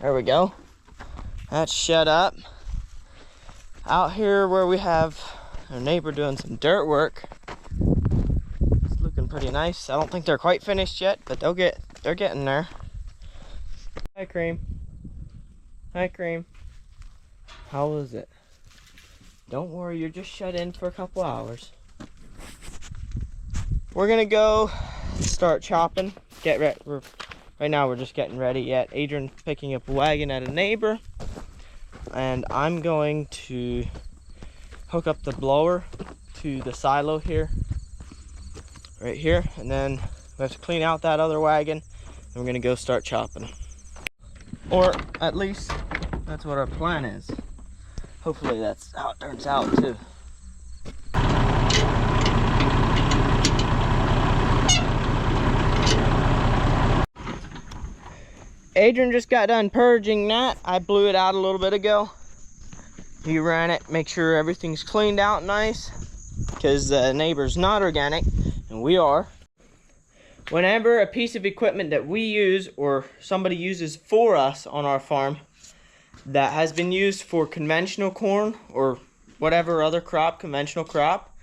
There we go. That's shut up. Out here where we have our neighbor doing some dirt work. It's looking pretty nice. I don't think they're quite finished yet, but they're getting there. Hi, Cream. Hi, Cream. How was it? Don't worry, you're just shut in for a couple hours. We're gonna go start chopping. Get ready. Right now we're just getting ready yet. Adrian's picking up a wagon at a neighbor, and I'm going to hook up the blower to the silo here, right here, and then we have to clean out that other wagon, and we're gonna go start chopping. Or at least that's what our plan is. Hopefully that's how it turns out too. Adrian just got done purging that. I blew it out a little bit ago. He ran it, make sure everything's cleaned out nice, because the neighbor's not organic and we are. Whenever a piece of equipment that we use or somebody uses for us on our farm that has been used for conventional corn or whatever other crop, conventional crop,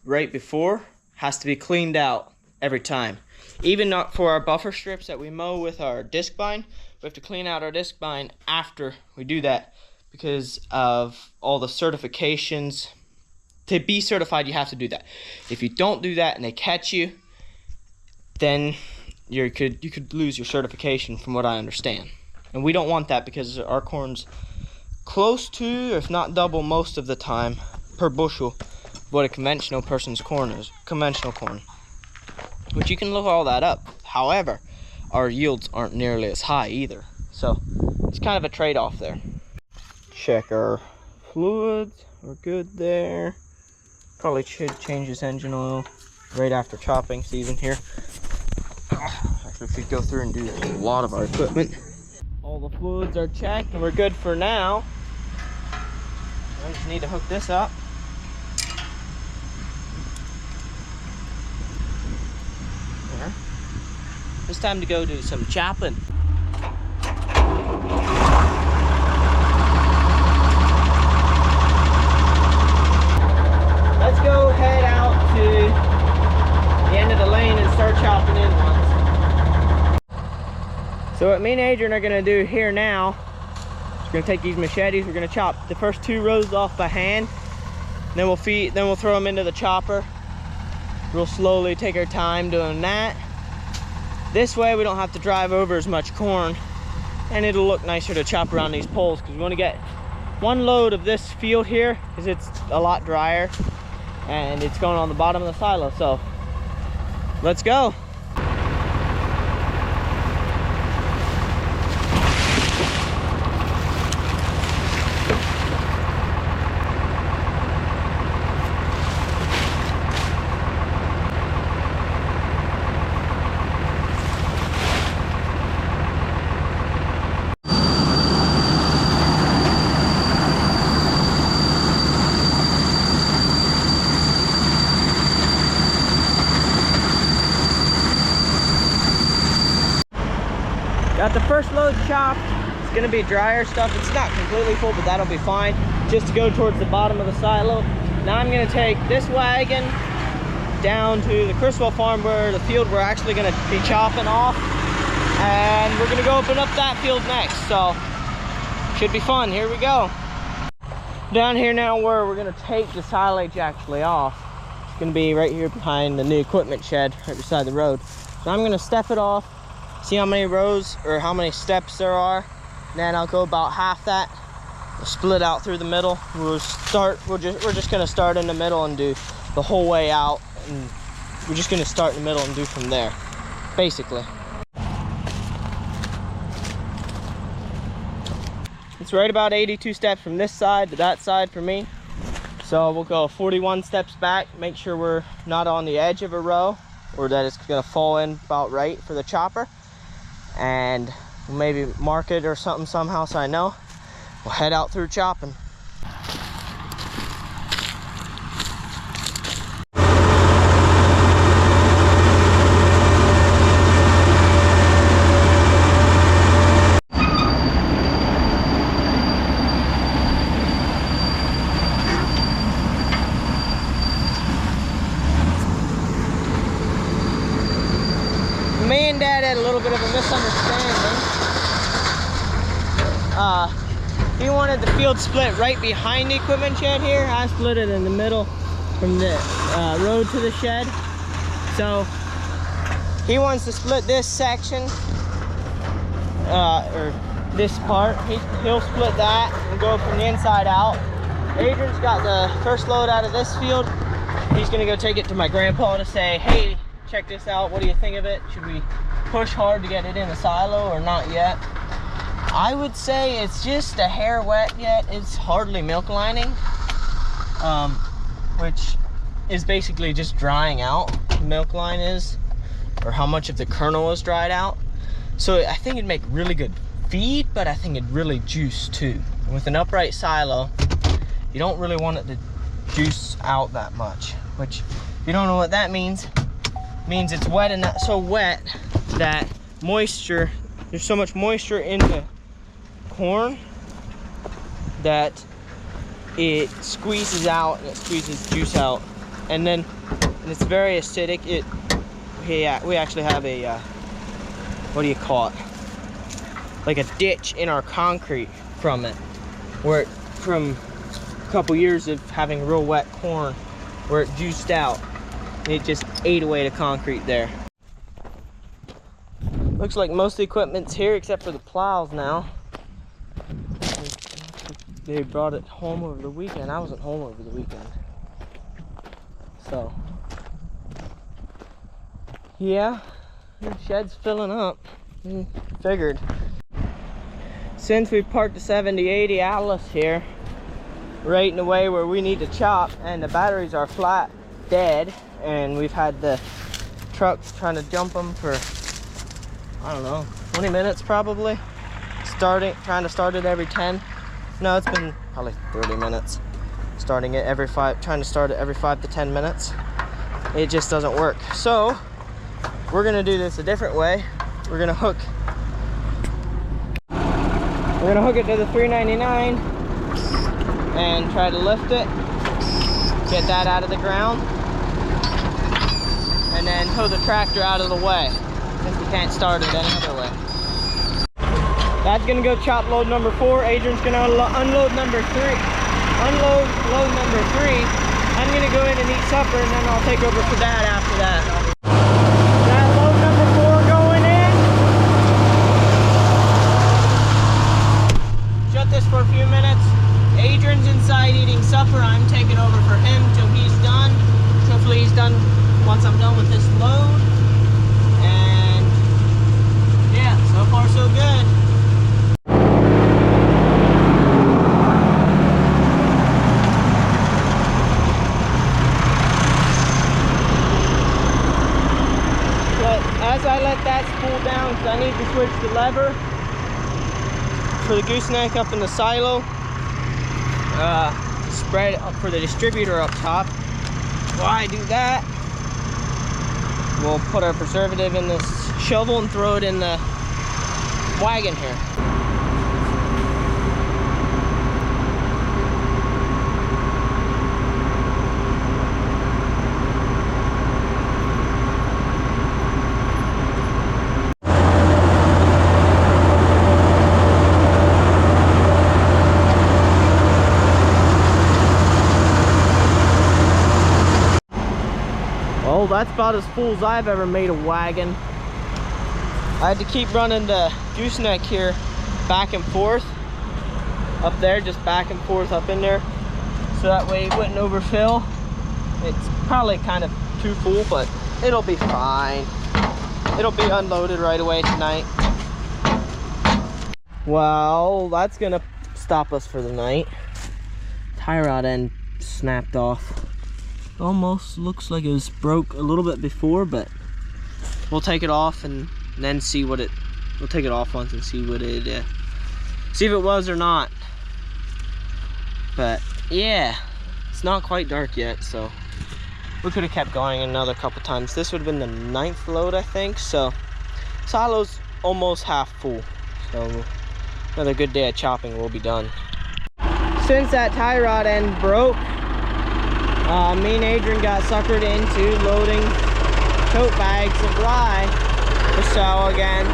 right before, has to be cleaned out every time. Even not for our buffer strips that we mow with our disc bind, we have to clean out our disc bind after we do that because of all the certifications. To be certified, you have to do that. If you don't do that and they catch you, then you could lose your certification, from what I understand. And we don't want that because our corn's close to, if not double most of the time, per bushel, what a conventional person's corn is. Conventional corn. Which you can look all that up. However, our yields aren't nearly as high either. So it's kind of a trade-off there. Check our fluids. We're good there. Probably should change this engine oil right after chopping season here. Actually, we should go through and do a lot of our equipment. All the fluids are checked and we're good for now. I just need to hook this up. There. It's time to go do some chopping. Let's go head out to the end of the lane and start chopping in ones. So what me and Adrian are gonna do here now, we're gonna take these machetes, we're gonna chop the first 2 rows off by hand, then we'll throw them into the chopper. We'll slowly take our time doing that. This way we don't have to drive over as much corn, and it'll look nicer to chop around these poles, because we want to get 1 load of this field here, because it's a lot drier and it's going on the bottom of the silo. So let's go. Got the first load chopped. It's gonna be drier stuff. It's not completely full, but that'll be fine. Just to go towards the bottom of the silo. Now I'm gonna take this wagon down to the Criswell farm, where the field we're actually gonna be chopping off. And we're gonna go open up that field next. So, should be fun. Here we go. Down here now where we're gonna take the silage actually off. It's gonna be right here behind the new equipment shed, right beside the road. So I'm gonna step it off. See how many rows or how many steps there are. Then I'll go about half that. We'll split out through the middle. We're just gonna start in the middle and do the whole way out. And we're just gonna start in the middle and do from there, basically. It's right about 82 steps from this side to that side for me. So we'll go 41 steps back, make sure we're not on the edge of a row, or that it's gonna fall in about right for the chopper. And we'll maybe mark it or something somehow so I know. We'll head out through chopping. and Dad had a little bit of a misunderstanding. He wanted the field split right behind the equipment shed here. I split it in the middle from the road to the shed. So he wants to split this section, or this part. He'll split that and go from the inside out. Adrian's got the first load out of this field. He's gonna go take it to my grandpa to say, hey, check this out, what do you think of it? Should we push hard to get it in the silo or not yet? I would say it's just a hair wet yet. It's hardly milk lining, which is basically just drying out. Milk line is, or how much of the kernel is dried out. So I think it'd make really good feed, but I think it'd really juice too. With an upright silo, you don't really want it to juice out that much, which if you don't know what that means it's wet, and not so wet that moisture, there's so much moisture in the corn that it squeezes out, and it squeezes juice out, and then it's very acidic. We actually have a what do you call it, like a ditch in our concrete from it, where it, from a couple years of having real wet corn, where it juiced out, and it just ate away the concrete there. Looks like most of the equipment's here except for the plows now. They brought it home over the weekend. I wasn't home over the weekend. So, yeah, the shed's filling up. Figured. Since we parked the 7080 Atlas here, right in the way where we need to chop, and the batteries are flat dead, and we've had the trucks trying to jump them for, I don't know, 20 minutes probably. Trying to start it every 10. No, it's been probably 30 minutes. Trying to start it every 5 to 10 minutes. It just doesn't work. So we're gonna do this a different way. We're gonna hook it to the 399 and try to lift it, get that out of the ground, and then tow the tractor out of the way, since we can't start it any other way. That's gonna go chop load number 4. Adrian's gonna unload number 3. Unload load number 3. I'm gonna go in and eat supper, and then I'll take over for Dad after that. That load number 4 going in. Shut this for a few minutes. Adrian's inside eating supper. I'm taking over for him till he's done. Hopefully he's done once I'm done with this load. And yeah, so far so good. As I let that spool down, because I need to switch the lever for the gooseneck up in the silo, spread up for the distributor up top. While I do that, we'll put our preservative in this shovel and throw it in the wagon here. Well, that's about as full as I've ever made a wagon. I had to keep running the gooseneck here back and forth up there, just back and forth up in there, so that way it wouldn't overfill. It's probably kind of too full, but it'll be fine. It'll be unloaded right away tonight. Well, that's gonna stop us for the night. Tie rod end snapped off. Almost looks like it was broke a little bit before, but we'll take it off and then see what it, we'll take it off once and see what it, see if it was or not. But yeah, it's not quite dark yet, so we could have kept going another couple times. This would have been the 9th load, I think, so silo's almost half full, so another good day of chopping, we'll be done. Since that tie rod end broke, me and Adrian got suckered into loading tote bags of rye the sow again.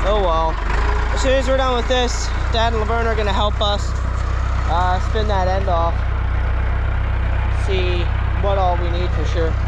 Oh well. As soon as we're done with this, Dad and Laverne are gonna help us spin that end off. See what all we need for sure.